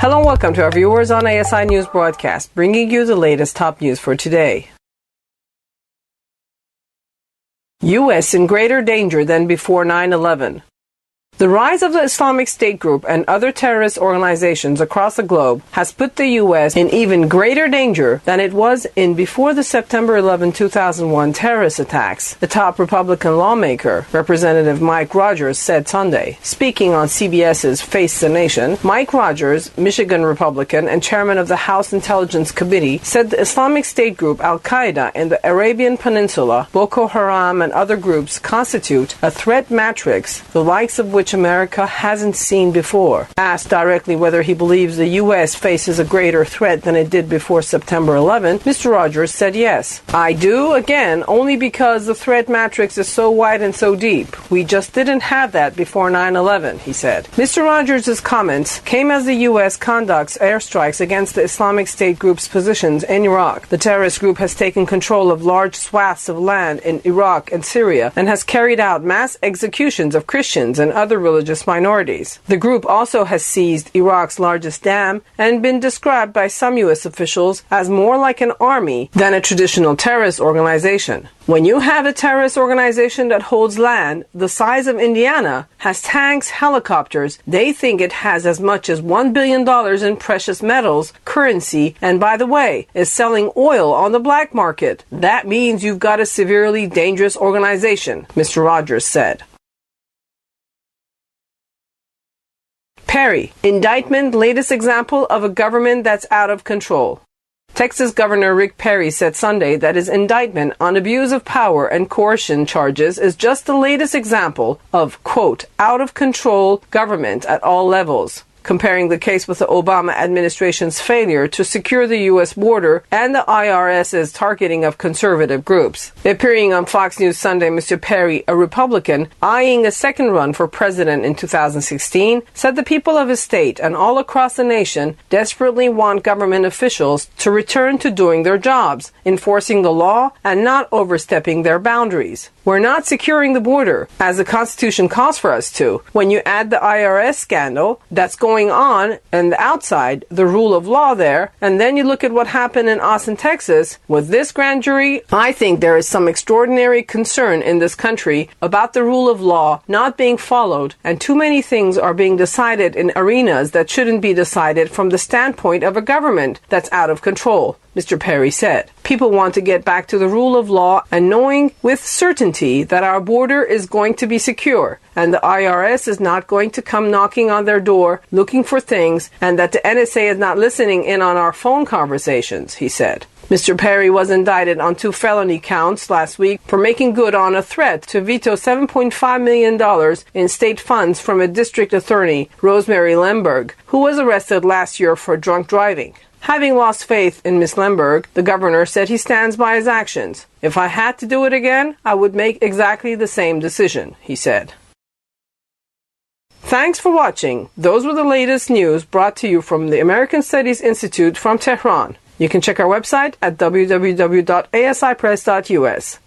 Hello and welcome to our viewers on ASI News broadcast, bringing you the latest top news for today. U.S. in greater danger than before 9/11. The rise of the Islamic State group and other terrorist organizations across the globe has put the U.S. in even greater danger than it was in before the September 11, 2001 terrorist attacks, the top Republican lawmaker, Representative Mike Rogers, said Sunday. Speaking on CBS's Face the Nation, Mike Rogers, Michigan Republican and chairman of the House Intelligence Committee, said the Islamic State group Al-Qaeda in the Arabian Peninsula, Boko Haram and other groups constitute a threat matrix, the likes of which America hasn't seen before. Asked directly whether he believes the U.S. faces a greater threat than it did before September 11, Mr. Rogers said yes. I do, again, only because the threat matrix is so wide and so deep. We just didn't have that before 9/11, he said. Mr. Rogers' comments came as the U.S. conducts airstrikes against the Islamic State group's positions in Iraq. The terrorist group has taken control of large swaths of land in Iraq and Syria and has carried out mass executions of Christians and other religious minorities. The group also has seized Iraq's largest dam and been described by some U.S. officials as more like an army than a traditional terrorist organization. When you have a terrorist organization that holds land the size of Indiana, has tanks, helicopters, they think it has as much as $1 billion in precious metals, currency, and by the way, is selling oil on the black market. That means you've got a severely dangerous organization, Mr. Rogers said. Perry, indictment, latest example of a government that's out of control. Texas Governor Rick Perry said Sunday that his indictment on abuse of power and coercion charges is just the latest example of, quote, out of control government at all levels, comparing the case with the Obama administration's failure to secure the U.S. border and the IRS's targeting of conservative groups. Appearing on Fox News Sunday, Mr. Perry, a Republican eyeing a second run for president in 2016, said the people of his state and all across the nation desperately want government officials to return to doing their jobs, enforcing the law and not overstepping their boundaries. We're not securing the border, as the Constitution calls for us to. When you add the IRS scandal that's going on and the outside, the rule of law there, and then you look at what happened in Austin, Texas, with this grand jury, I think there is some extraordinary concern in this country about the rule of law not being followed, and too many things are being decided in arenas that shouldn't be decided from the standpoint of a government that's out of control, Mr. Perry said. People want to get back to the rule of law and knowing with certainty that our border is going to be secure and the IRS is not going to come knocking on their door looking for things and that the NSA is not listening in on our phone conversations, he said. Mr. Perry was indicted on 2 felony counts last week for making good on a threat to veto $7.5 million in state funds from a district attorney, Rosemary Lemberg, who was arrested last year for drunk driving. Having lost faith in Ms. Lemberg, the governor said he stands by his actions. If I had to do it again, I would make exactly the same decision, he said. Thanks for watching. Those were the latest news brought to you from the American Studies Institute from Tehran. You can check our website at www.asipress.us.